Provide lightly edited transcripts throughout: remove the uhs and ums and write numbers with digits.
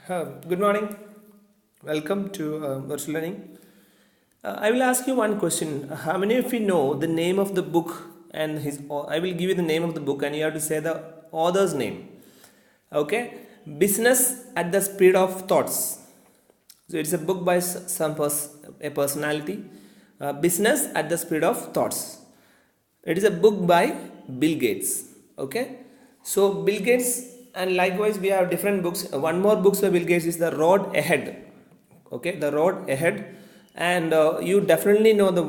Good morning. Welcome to virtual learning. I will ask you one question. How many of you know the name of the book and his? I will give you the name of the book, and you have to say the author's name. Okay. Business at the Speed of Thoughts. So it's a book by a personality. Business at the Speed of Thoughts. It is a book by Bill Gates. Okay. So Bill Gates, and likewise we have different books. One more book by Bill Gates is The Road Ahead. Okay, The Road Ahead, and you definitely know the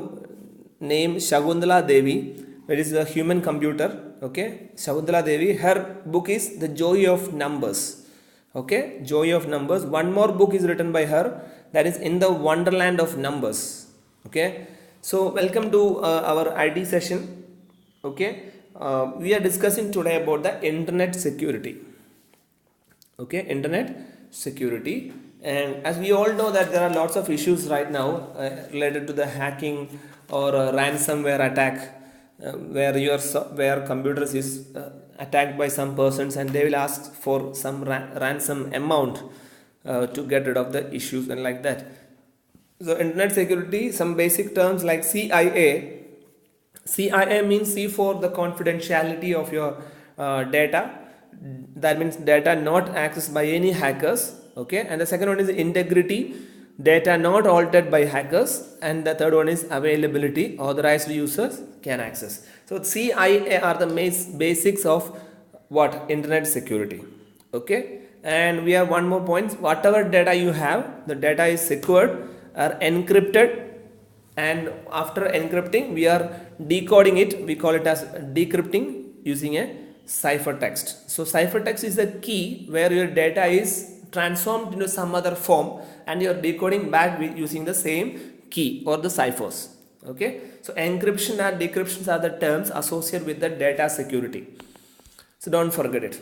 name Shakuntala Devi. It is a human computer. Okay, Shakuntala Devi. Her book is The Joy of Numbers. Okay, Joy of Numbers. One more book is written by her, that is In the Wonderland of Numbers. Okay, so welcome to our IT session. Okay, we are discussing today about the internet security. Okay, internet security, and as we all know that there are lots of issues right now related to the hacking or ransomware attack, where computers is attacked by some persons, and they will ask for some ransom amount to get rid of the issues and like that. So internet security, some basic terms like CIA means C for the confidentiality of your data. That means data not accessed by any hackers. Okay, and the second one is integrity, data not altered by hackers, and the third one is availability, authorized users can access. So CIA are the basics of what internet security. Okay, and we have one more point. Whatever data you have, the data is secured, are encrypted, and after encrypting we are decoding it. We call it as decrypting using a ciphertext. So ciphertext is the key where your data is transformed into some other form, and you are decoding back using the same key or the ciphers. Okay, so encryption and decryption are the terms associated with the data security, so don't forget it.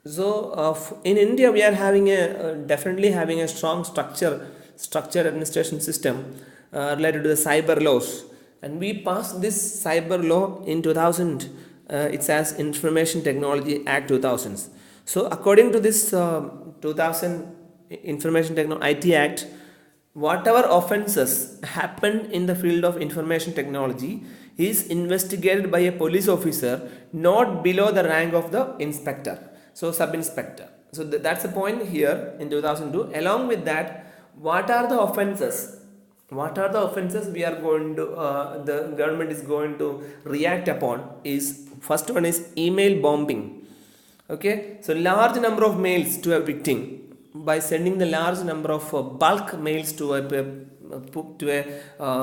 So in India we are having definitely having a strong structured administration system related to the cyber laws, and we passed this cyber law in 2000. It's as Information Technology Act 2000. So according to this 2000 Information Technology IT Act, whatever offences happened in the field of information technology is investigated by a police officer not below the rank of the inspector, so sub-inspector. So that's the point here in 2002. Along with that, what are the offences we are going to the government is going to react upon is, first one is email bombing. Okay, so large number of mails to a victim by sending the large number of bulk mails to a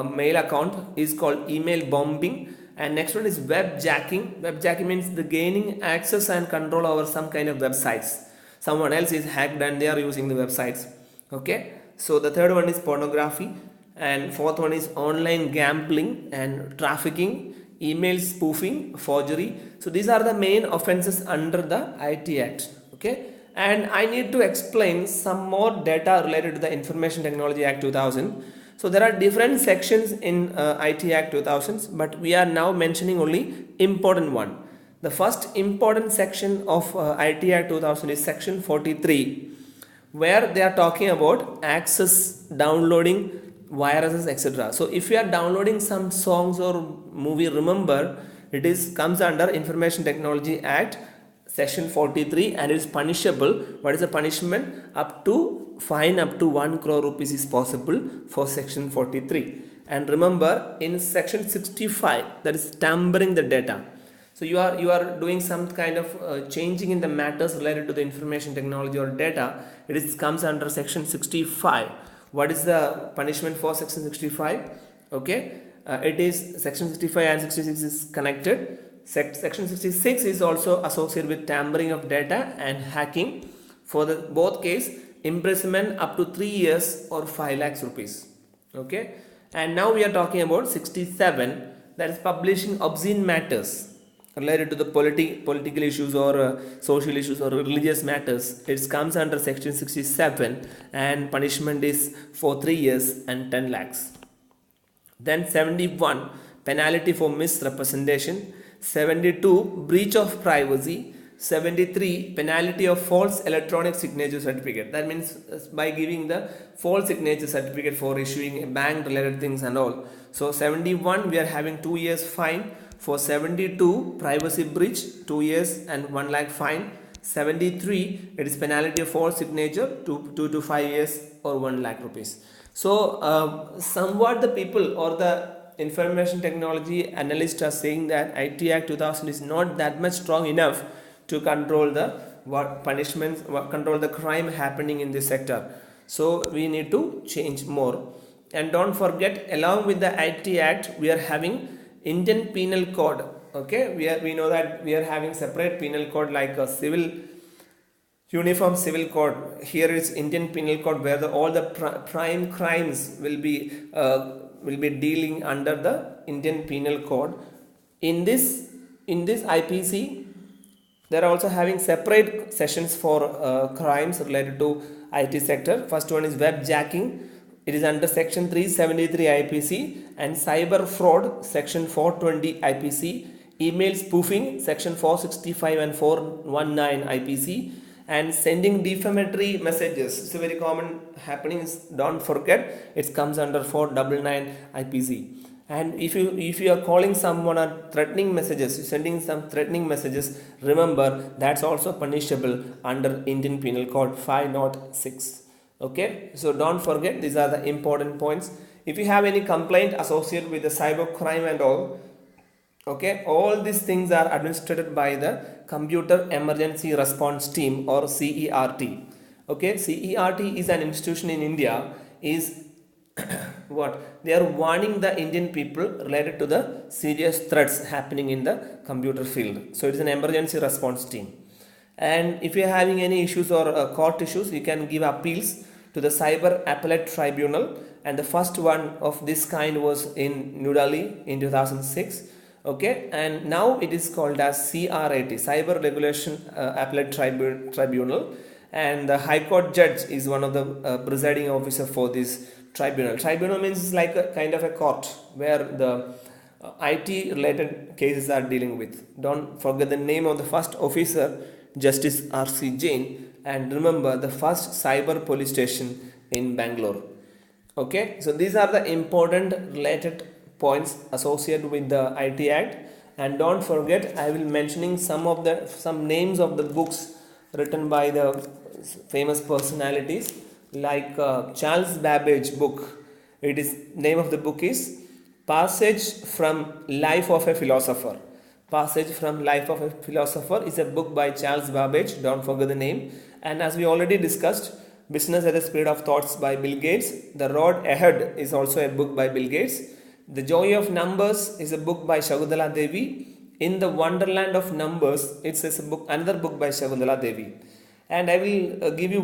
mail account is called email bombing. And next one is web jacking. Web jacking means the gaining access and control over some kind of websites. Someone else is hacked and they are using the websites. Okay, so the third one is pornography, and fourth one is online gambling and trafficking, email spoofing, forgery. So these are the main offenses under the IT Act. Okay, and I need to explain some more data related to the Information Technology Act 2000. So there are different sections in IT Act 2000, but we are now mentioning only important one. The first important section of IT Act 2000 is section 43, where they are talking about access, downloading, viruses, etc. So if you are downloading some songs or movie, remember it is comes under Information Technology Act section 43, and it is punishable. What is the punishment? Up to fine up to 1 crore rupees is possible for section 43. And remember, in section 65, that is tampering the data. So you are doing some kind of changing in the matters related to the information technology or data. It comes under section 65. What is the punishment for section 65? Okay, it is section 65 and 66 is connected. Section 66 is also associated with tampering of data and hacking. For the both case, imprisonment up to 3 years or 5 lakhs rupees. Okay, and now we are talking about 67, that is publishing obscene matters related to the political issues or social issues or religious matters. It comes under section 67, and punishment is for 3 years and 10 lakhs. Then 71, penalty for misrepresentation. 72, breach of privacy. 73 penalty of false electronic signature certificate. That means by giving the false signature certificate for issuing bank related things and all. So 71 we are having 2 years fine. For 72 privacy breach 2 years and 1 lakh fine. 73 it is penalty of false signature 2 to 5 years or 1 lakh rupees. So somewhat the people or the information technology analysts are saying that IT Act 2000 is not that much strong enough to control the punishments, control the crime happening in this sector. So we need to change more. And don't forget, along with the IT Act, we are having Indian Penal Code. Okay, we know that we are having separate penal code like a civil uniform civil code. Here is Indian Penal Code, where all the prime crimes will be dealing under the Indian Penal Code. In this IPC, they are also having separate sessions for crimes related to IT sector. First one is web jacking. It is under section 373 IPC, and cyber fraud section 420 IPC. Email spoofing section 465 and 419 IPC. And sending defamatory messages, it's a very common happening. Don't forget, it comes under 499 IPC. And if you are calling someone or threatening messages, sending some threatening messages, remember that's also punishable under Indian Penal Code 506. Okay, so don't forget, these are the important points. If you have any complaint associated with the cyber crime and all, okay, all these things are administered by the Computer Emergency Response Team or CERT. Okay, CERT is an institution in India. Is what they are warning the Indian people related to the serious threats happening in the computer field. So it is an emergency response team. And if you are having any issues or court issues, you can give appeals to the Cyber Appellate Tribunal. And the first one of this kind was in New Delhi in 2006. Okay, and now it is called as CRAT, Cyber Regulation Appellate Tribunal, and the High Court judge is one of the presiding officer for this tribunal. Tribunal means like a kind of a court where the IT related cases are dealing with. Don't forget the name of the first officer, Justice R.C. Jain, and remember the first cyber police station in Bangalore. Okay, so these are the important related points associated with the IT Act. And don't forget, I will mentioning some names of the books written by the famous personalities, like Charles Babbage book. It is name of the book is Passage from Life of a Philosopher. Passage from Life of a Philosopher is a book by Charles Babbage. Don't forget the name. And as we already discussed, Business at the Speed of Thoughts by Bill Gates. The Road Ahead is also a book by Bill Gates. The Joy of Numbers is a book by Shakuntala Devi. In the Wonderland of Numbers, it's a book, another book by Shakuntala Devi. And I will give you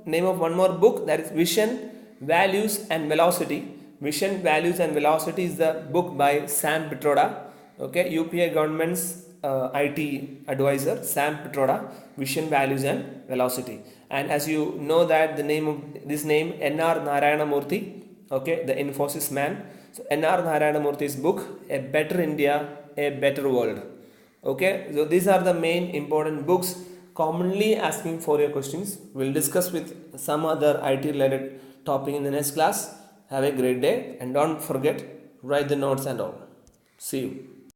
name of one more book, that is Vision, Values and Velocity. Vision, Values and Velocity is the book by Sam Pitroda. Okay, UPA government's IT advisor, Sam Pitroda. Vision, Values and Velocity. And as you know that the name of this name, N.R. Narayana Murthy. Okay, the Infosys man. So N.R. Narayana Murthy's book, A Better India, A Better World. Okay, so these are the main important books commonly asking for your questions. We'll discuss with some other IT related topic in the next class. Have a great day, and don't forget, write the notes and all. See you.